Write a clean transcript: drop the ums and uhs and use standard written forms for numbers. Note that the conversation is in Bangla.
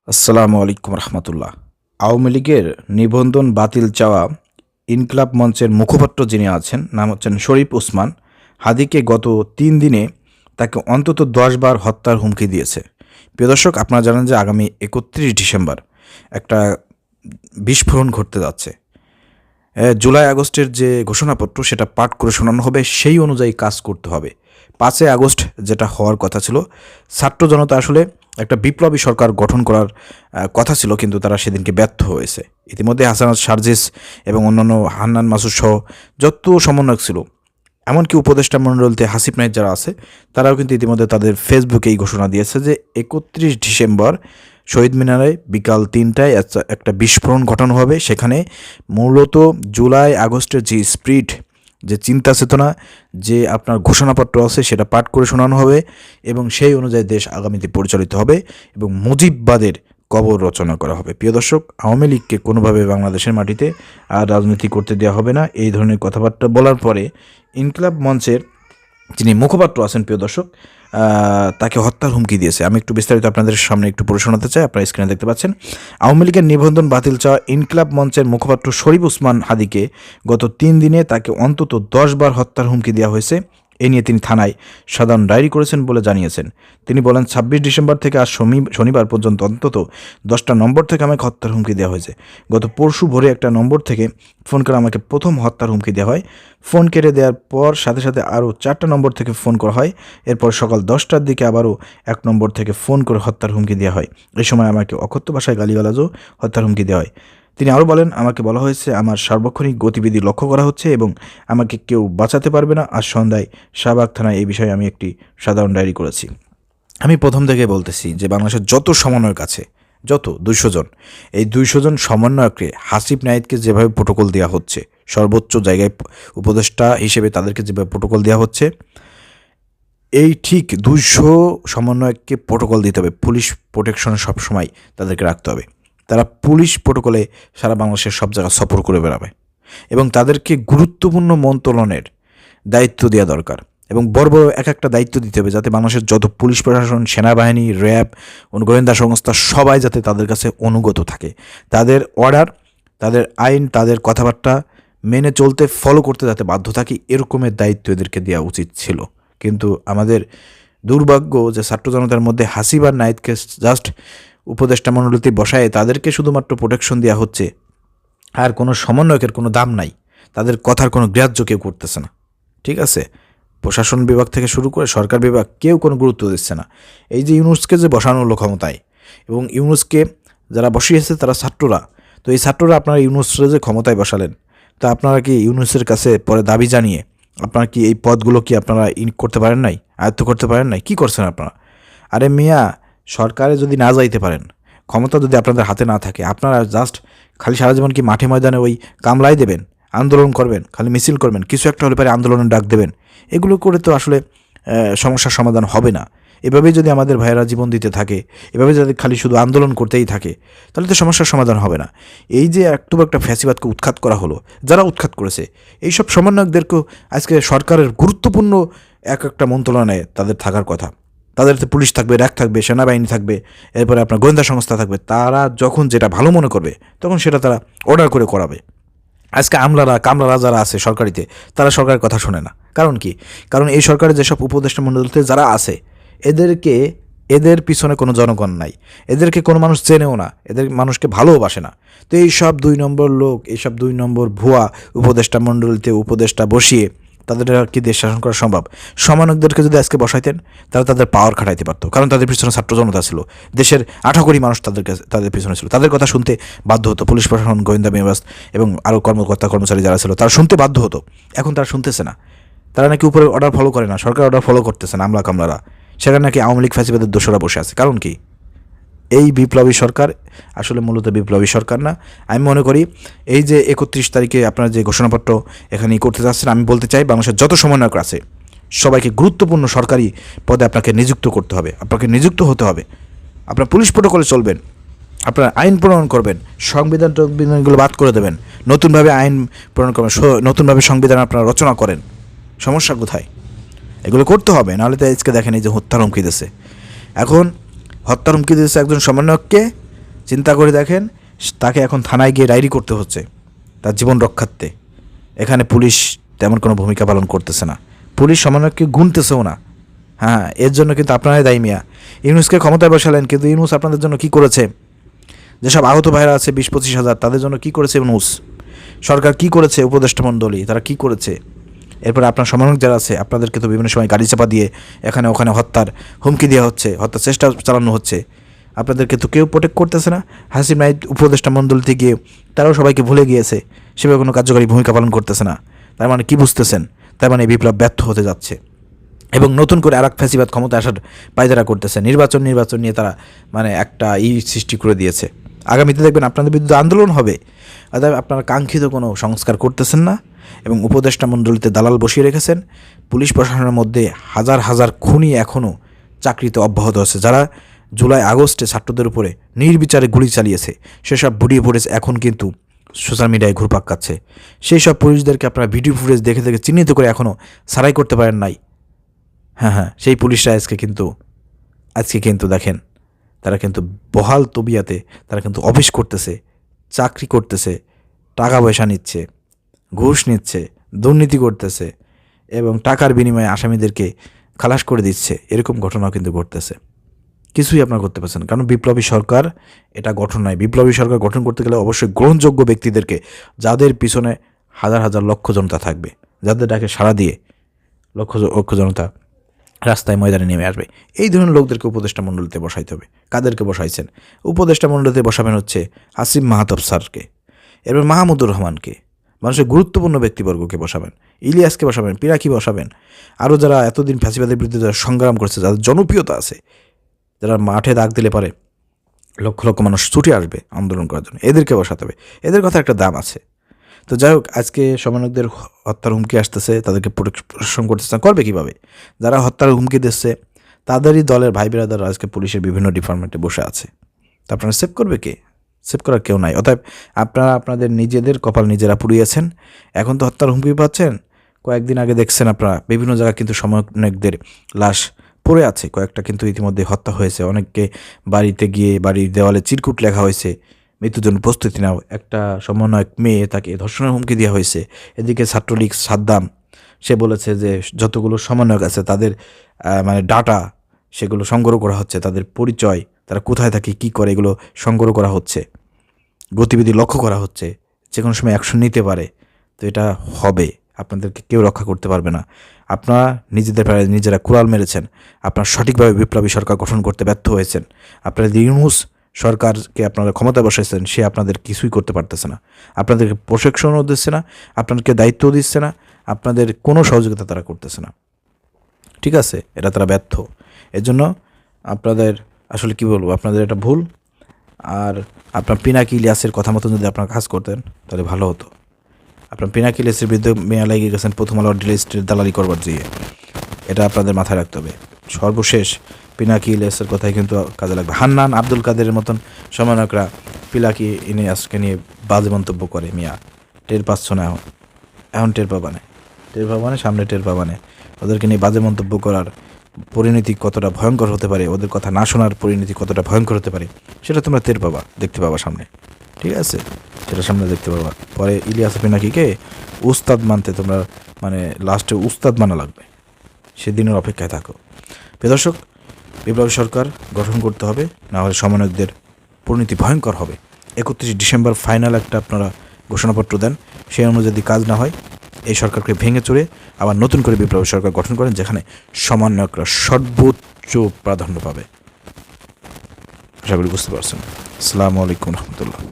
আসসালামু আলাইকুম রহমতুল্লাহ। আওয়ামী লীগের নিবন্ধন বাতিল চাওয়া ইনকিলাব মঞ্চের মুখপাত্র যিনি আছেন, নাম হচ্ছেন শরীফ ওসমান হাদিকে গত 3 দিনে তাকে অন্তত 10 বার হত্যার হুমকি দিয়েছে। প্রিয় দর্শক, আপনারা জানেন যে আগামী 31 ডিসেম্বর একটা বিস্ফোরণ ঘটতে যাচ্ছে। জুলাই আগস্টের যে ঘোষণাপত্র সেটা পাঠ করে শোনানো হবে, সেই অনুযায়ী কাজ করতে হবে। 5 আগস্ট যেটা হওয়ার কথা ছিল, ছাত্র জনতা আসলে একটা বিপ্লবী সরকার গঠন করার কথা ছিল, কিন্তু তারা সেদিনকে ব্যর্থ হয়েছে। ইতিমধ্যে হাসানাত সার্জিস এবং অন্যান্য হান্নান মাসুদ সহ যত সমন্বয়ক ছিল, এমনকি উপদেষ্টা মণ্ডলীতে হাসিব নাহিদ যারা আছে, তারাও কিন্তু ইতিমধ্যে তাদের ফেসবুকে এই ঘোষণা দিয়েছে যে 31 ডিসেম্বর শহীদ মিনারে বিকাল 3টায় একটা বিস্ফোরণ ঘটানো হবে। সেখানে মূলত জুলাই আগস্টের যে স্পিরিট, যে চিন্তা চেতনা, যে আপনার ঘোষণাপত্র আছে সেটা পাঠ করে শোনানো হবে এবং সেই অনুযায়ী দেশ আগামীতে পরিচালিত হবে এবং মুজিববাদের কবর রচনা করা হবে। প্রিয় দর্শক, আওয়ামী লীগকে কোনোভাবে বাংলাদেশের মাটিতে আর রাজনীতি করতে দেওয়া হবে না। এই ধরনের কথাবার্তা বলার পরে ইনকিলাব মঞ্চের যিনি মুখপাত্র আছেন, প্রিয় দর্শক, তাকে হত্যার হুমকি দিয়েছে। আমি একটু বিস্তারিত আপনাদের সামনে একটু পড়ে শোনাতে চাই। আপনারা স্ক্রিনে দেখতে পাচ্ছেন, আওয়ামী লীগের নিবন্ধন বাতিল চাওয়া ইনকিলাব মঞ্চের মুখপাত্র শরীফ ওসমান হাদিকে গত 3 দিনে তাকে অন্তত 10 বার হত্যার হুমকি দেওয়া হয়েছে। এ নিয়ে তিনি থানায় সাধারণ ডায়েরি করেছেন বলে জানিয়েছেন। তিনি বলেন, 26 ডিসেম্বর থেকে আজ শনিবার পর্যন্ত অন্তত 10টা নম্বর থেকে আমাকে হত্যার হুমকি দেওয়া হয়েছে। গত পরশু ভোরে একটা নম্বর থেকে ফোন করে আমাকে প্রথম হত্যার হুমকি দেওয়া হয়। ফোন কেটে দেওয়ার পর সাথে সাথে আরও 4টা নম্বর থেকে ফোন করা হয়। এরপর সকাল 10টার দিকে আবারও 1 নম্বর থেকে ফোন করে হত্যার হুমকি দেওয়া হয়। এই সময় আমাকে অকথ্য ভাষায় গালিগালাজও হত্যার হুমকি দেওয়া হয়। তিনি আরও বলেন, আমাকে বলা হয়েছে আমার সার্বক্ষণিক গতিবিধি লক্ষ্য করা হচ্ছে এবং আমাকে কেউ বাঁচাতে পারবে না। আজ সন্ধ্যায় শাহবাগ থানায় এই বিষয়ে আমি একটি সাধারণ ডায়েরি করেছি। আমি প্রথম থেকে বলতেছি যে বাংলাদেশের যত সমন্বয়ক আছে, যত 200 জন, এই 200 জন সমন্বয়ককে হাসিব নাহিদকে যেভাবে প্রোটোকল দেওয়া হচ্ছে, সর্বোচ্চ জায়গায় উপদেষ্টা হিসেবে তাদেরকে যেভাবে প্রোটোকল দেওয়া হচ্ছে, এই ঠিক 200 সমন্বয়ককে প্রোটোকল দিতে হবে। পুলিশ প্রোটেকশন সবসময় তাদেরকে রাখতে হবে। তারা পুলিশ প্রোটোকলে সারা বাংলাদেশের সব জায়গা সফর করে বেড়াবে এবং তাদেরকে গুরুত্বপূর্ণ মন্ত্রণের দায়িত্ব দেওয়া দরকার এবং বড় বড় একটা দায়িত্ব দিতে হবে, যাতে বাংলাদেশের যত পুলিশ প্রশাসন, সেনাবাহিনী, র্যাব, গোয়েন্দা সংস্থা সবাই যাতে তাদের কাছে অনুগত থাকে। তাদের অর্ডার, তাদের আইন, তাদের কথাবার্তা মেনে চলতে, ফলো করতে যাতে বাধ্য থাকি, এরকমের দায়িত্ব এদেরকে দেওয়া উচিত ছিল। কিন্তু আমাদের দুর্ভাগ্য যে ছাত্র জনতার মধ্যে হাসিব আর নাহিদকে জাস্ট উপদেষ্টা মণ্ডলীতে বসায় তাদেরকে শুধুমাত্র প্রোটেকশন দেওয়া হচ্ছে, আর কোনো সমন্বয়কের কোনো দাম নাই, তাদের কথার কোনো গ্রাহ্য কেউ করতেছে না। ঠিক আছে, প্রশাসন বিভাগ থেকে শুরু করে সরকার বিভাগ কেউ কোনো গুরুত্ব দিচ্ছে না। এই যে ইউনুসকে যে বসানো হলো ক্ষমতায়, এবং ইউনুসকে যারা বসিয়েছে তারা ছাত্ররা, তো এই ছাত্ররা আপনারা ইউনুসরে যে ক্ষমতায় বসালেন, তো আপনারা কি ইউনুসের কাছে পরে দাবি জানিয়ে আপনারা কি এই পদগুলো কি আপনারা করতে পারেন নাই, আয়ত্ত করতে পারেন নাই? কী করছেন আপনারা? আরে মিয়া, সরকারে যদি না যাইতে পারেন, ক্ষমতা যদি আপনাদের হাতে না থাকে, আপনারা জাস্ট খালি সারা জীবন কি মাঠে ময়দানে ওই কামলাই দেবেন, আন্দোলন করবেন, খালি মিছিল করবেন, কিছু একটা হলে পরে আন্দোলনের ডাক দেবেন? এগুলো করে তো আসলে সমস্যার সমাধান হবে না। এভাবেই যদি আমাদের ভাইয়েরা জীবন দিতে থাকে, এভাবে যদি খালি শুধু আন্দোলন করতেই থাকে, তাহলে তো সমস্যার সমাধান হবে না। এই যে একটু একটা ফ্যাসিবাদকে উৎখাত করা হলো, যারা উৎখাত করেছে এইসব সমন্বয়কদেরকেও আজকে সরকারের গুরুত্বপূর্ণ একটা মন্ত্রণালয়ে তাদের থাকার কথা। তাদেরতে পুলিশ থাকবে, র্যাব থাকবে, সেনাবাহিনী থাকবে, এরপরে আপনার গোয়েন্দা সংস্থা থাকবে। তারা যখন যেটা ভালো মনে করবে তখন সেটা তারা অর্ডার করে করাবে। আজকে কামলারা যারা আছে সরকারিতে, তারা সরকারের কথা শোনে না। কারণ কি? কারণ এই সরকারের যেসব উপদেষ্টা মণ্ডলীতে যারা আছে, এদের পিছনে কোনো জনগণ নাই, এদেরকে কোনো মানুষ চেনেও না, এদের মানুষকে ভালোবাসে না। তো এইসব 2 নম্বর লোক, এইসব 2 নম্বর ভুয়া উপদেষ্টা মণ্ডলীতে উপদেষ্টা বসিয়ে তাদের আর কি দেশ শাসন করা সম্ভব? সমন্বয়কদেরকে যদি আজকে বসাইতেন, তারা তাদের পাওয়ার খাটাইতে পারতো, কারণ তাদের পিছনে ছাত্র জনতা ছিল। দেশের 18 কোটি মানুষ তাদের পিছনে ছিল, তাদের কথা শুনতে বাধ্য হতো পুলিশ প্রশাসন, গোয়েন্দা বিভাগ এবং আরও কর্মচারী যারা ছিল, তারা শুনতে বাধ্য হতো। এখন তারা শুনতেছে না। তারা নাকি উপরে অর্ডার ফলো করে না, সরকার অর্ডার ফলো করতেছে না, কামলারা। সেখানে নাকি আওয়ামী লীগ ফ্যাসিবাদের দোষরা বসে আছে। কারণ কি? এই বিপ্লবী সরকার আসলে মূলত বিপ্লবী সরকার না। আমি মনে করি এই যে 31 তারিখে আপনারা যে ঘোষণাপত্র এখানে করতে যাচ্ছেন, আমি বলতে চাই বাংলাদেশের যত সমন্বয়ক আছে সবাইকে গুরুত্বপূর্ণ সরকারি পদে আপনাকে নিযুক্ত করতে হবে, আপনাকে নিযুক্ত হতে হবে। আপনার পুলিশ প্রোটোকলে চলবেন, আপনার আইন প্রণয়ন করবেন, সংবিধানগুলো বাদ করে দেবেন, নতুনভাবে আইন প্রণয়ন করবেন, নতুনভাবে সংবিধান আপনারা রচনা করেন। সমস্যা কোথায়? এগুলো করতে হবে, নাহলে তো আজকে দেখেন এই যে হত্যার হুমকি দিয়েছে। এখন হত্যার হুমকি দিয়েছে একজন সমন্বয়ককে, চিন্তা করে দেখেন, তাকে এখন থানায় গিয়ে ডায়েরি করতে হচ্ছে তার জীবন রক্ষার্থে। এখানে পুলিশ তেমন কোনো ভূমিকা পালন করতেছে না, পুলিশ সমন্বয়কে গুনতেছেও না। হ্যাঁ, এর জন্য কিন্তু আপনারাই দায়ী মিয়া। ইউনূসকে ক্ষমতায় বসালেন, কিন্তু ইউনূস আপনাদের জন্য কি করেছে? যেসব আহত ভাইরা আছে 20-25 হাজার, তাদের জন্য কি করেছে ইউনূস? সরকার কি করেছে? উপদেষ্টা মণ্ডলী তারা কি করেছে? এরপরে আপনার সমন্বয়ক যারা আছে, আপনাদেরকে তো বিভিন্ন সময় গাড়ি চাপা দিয়ে এখানে ওখানে হত্যার হুমকি দেওয়া হচ্ছে, হত্যার চেষ্টা চালানো হচ্ছে। আপনাদেরকে তো কেউ প্রোটেক্ট করতেছে না। হাসিম নাইট উপদেষ্টা মণ্ডলীতে গিয়ে তারাও সবাইকে ভুলে গিয়েছে, সেভাবে কোনো কার্যকরী ভূমিকা পালন করতেছে না। তার মানে কি বুঝতেছেন? তার মানে এই বিপ্লব ব্যর্থ হতে যাচ্ছে এবং নতুন করে আর এক ফ্যাসিবাদ ক্ষমতা আসার পায়তারা করতেছে। নির্বাচন নিয়ে তারা মানে একটা সৃষ্টি করে দিয়েছে। আগামীতে দেখবেন আপনাদের বিরুদ্ধে আন্দোলন হবে। অর্থাৎ আপনারা কাঙ্ক্ষিত কোনো সংস্কার করতেছেন না এবং উপদেষ্টা মণ্ডলীতে দালাল বসিয়ে রেখেছেন। পুলিশ প্রশাসনের মধ্যে হাজার হাজার খুনি এখনও চাকরিতে অব্যাহত আছে, যারা জুলাই আগস্টে ছাত্রদের উপরে নির্বিচারে গুলি চালিয়েছে। সেসব ভিডিও ফুটেজ এখন কিন্তু সোশ্যাল মিডিয়ায় ঘুরপাক খাচ্ছে। সেই সব পুলিশদেরকে আপনারা ভিডিও ফুটেজ দেখে দেখে চিহ্নিত করে এখনও সারাই করতে পারেন নাই। হ্যাঁ, সেই পুলিশরা আজকে কিন্তু দেখেন, তারা কিন্তু বহাল তবিয়াতে তারা কিন্তু অফিস করতেছে, চাকরি করতেছে, টাকা পয়সা নিচ্ছে, ঘুষ নিচ্ছে, দুর্নীতি করতেছে এবং টাকার বিনিময়ে আসামিদেরকে খালাস করে দিচ্ছে। এরকম ঘটনাও কিন্তু ঘটতেছে। কিছুই আপনারা করতে পারছেন না, কারণ বিপ্লবী সরকার এটা গঠন নয়। বিপ্লবী সরকার গঠন করতে গেলে অবশ্যই গ্রহণযোগ্য ব্যক্তিদেরকে, যাদের পিছনে হাজার হাজার লক্ষ জনতা থাকবে, যাদের ডাকে সাড়া দিয়ে লক্ষ লক্ষ জনতা রাস্তায় ময়দানে নেমে আসবে, এই ধরনের লোকদেরকে উপদেষ্টা মণ্ডলীতে বসাইতে হবে। কাদেরকে বসাইছেন? উপদেষ্টা মণ্ডলীতে বসাবেন হচ্ছে আসিফ মাহতাব স্যারকে, এরপর মাহমুদুর রহমানকে, মানুষের গুরুত্বপূর্ণ ব্যক্তিবর্গকে বসাবেন, ইলিয়াসকে বসাবেন, পিনাকি বসাবেন, আরও যারা এতদিন ফ্যাসিবাদের বিরুদ্ধে যারা সংগ্রাম করছে, যাদের জনপ্রিয়তা আছে, যারা মাঠে দাগ দিলে পারে লক্ষ লক্ষ মানুষ ছুটে আসবে আন্দোলন করার জন্য, এদেরকে বসাতে হবে। এদের কথা একটা দাম আছে। তো যাই হোক, আজকে সমন্বয়কদের হত্যার হুমকি আসতেছে, তাদেরকে প্রশাসন করতেছে না, করবে কীভাবে? যারা হত্যার হুমকি দিচ্ছে তাদেরই দলের ভাই বিরাদাররা আজকে পুলিশের বিভিন্ন ডিপার্টমেন্টে বসে আছে। তো আপনারা সেভ করবে কে? সেভ করার কেউ নাই। অতএব আপনারা আপনাদের নিজেদের কপাল নিজেরা পুড়িয়েছেন। এখন তো হত্যার হুমকি পাচ্ছেন। কয়েকদিন আগে দেখছেন আপনারা বিভিন্ন জায়গায় কিন্তু সমন্বয়কদের লাশ পড়ে আছে, কয়েকটা কিন্তু ইতিমধ্যে হত্যা হয়েছে। অনেককে বাড়িতে গিয়ে বাড়ির দেওয়ালে চিরকুট লেখা হয়েছে, মৃত্যুর জন্য প্রস্তুতি নাও। একটা সমন্বয়ক মেয়ে, তাকে ধর্ষণের হুমকি দেওয়া হয়েছে। এদিকে ছাত্রলীগ সাদ্দাম, সে বলেছে যে যতগুলো সমন্বয়ক আছে তাদের মানে ডাটা সেগুলো সংগ্রহ করা হচ্ছে, তাদের পরিচয়, তারা কোথায় থাকে, কী করে, এগুলো সংগ্রহ করা হচ্ছে, গতিবিধি লক্ষ্য করা হচ্ছে, যে কোনো সময় অ্যাকশন নিতে পারে। তো এটা হবে, আপনাদেরকে কেউ রক্ষা করতে পারবে না। আপনারা নিজেদের প্রায় নিজেরা কুড়াল মেরেছেন। আপনারা সঠিকভাবে বিপ্লবী সরকার গঠন করতে ব্যর্থ হয়েছেন। আপনারা ইউনূস সরকারকে আপনারা ক্ষমতায় বসাইছেন, সে আপনাদের কিছুই করতে পারতেছে না। আপনাদেরকে প্রশিক্ষণও দিচ্ছে না, আপনাদেরকে দায়িত্বও দিচ্ছে না, আপনাদের কোনো সহযোগিতা তারা করতেছে না। ঠিক আছে, এটা তারা ব্যর্থ। এর জন্য আপনাদের আসলে কি বলবো, আপনাদের এটা ভুল। আর আপনার পিনাকি ইলিয়াসের কথা মতো যদি আপনারা কাজ করতেন তাহলে ভালো হতো। আপনার পিনাকি ইলিয়াসের বিরুদ্ধে মেয়া লাগিয়ে গেছেন প্রথম আলো ডিলিস্টের দালালি করবার দিয়ে, এটা আপনাদের মাথায় রাখতে হবে। সর্বশেষ পিনাকি ইলিয়াসের কথাই কিন্তু কাজে লাগবে। হান্নান আব্দুল কাদেরের মতন সমন্বয়করা পিনাকি ইলিয়াসকে নিয়ে বাজে মন্তব্য করে, মিয়া টের পাচ্ছ না? এখন টের পাবানে, সামনে টের পাবানে। ওদেরকে নিয়ে বাজে মন্তব্য করার পরিণতি কতটা ভয়ঙ্কর হতে পারে, ওদের কথা না শোনার পরিণতি কতটা ভয়ঙ্কর হতে পারে, সেটা তোমরা টের পাবা, দেখতে পাবা সামনে। ঠিক আছে, সেটা সামনে দেখতে পাবা। পরে ইলিয়াস পিনাকিকে উস্তাদ মানতে তোমরা মানে লাস্টে উস্তাদ মানা লাগবে, সেদিনের অপেক্ষায় থাকো। প্রিয় দর্শক, বিপ্লবী সরকার গঠন করতে হবে, না হলে সমন্বয়কদের পরিণতি ভয়ঙ্কর হবে। 31 ডিসেম্বর ফাইনাল একটা আপনারা ঘোষণাপত্র দেন, সেই অনুযায়ী যদি কাজ না হয় এই সরকারকে ভেঙে চড়ে আবার নতুন করে বিপ্লবী সরকার গঠন করেন, যেখানে সমন্বয়করা সর্বোচ্চ প্রাধান্য পাবে। আশা করি বুঝতে পারছেন। আসসালামু আলাইকুম রহমতুল্লাহ।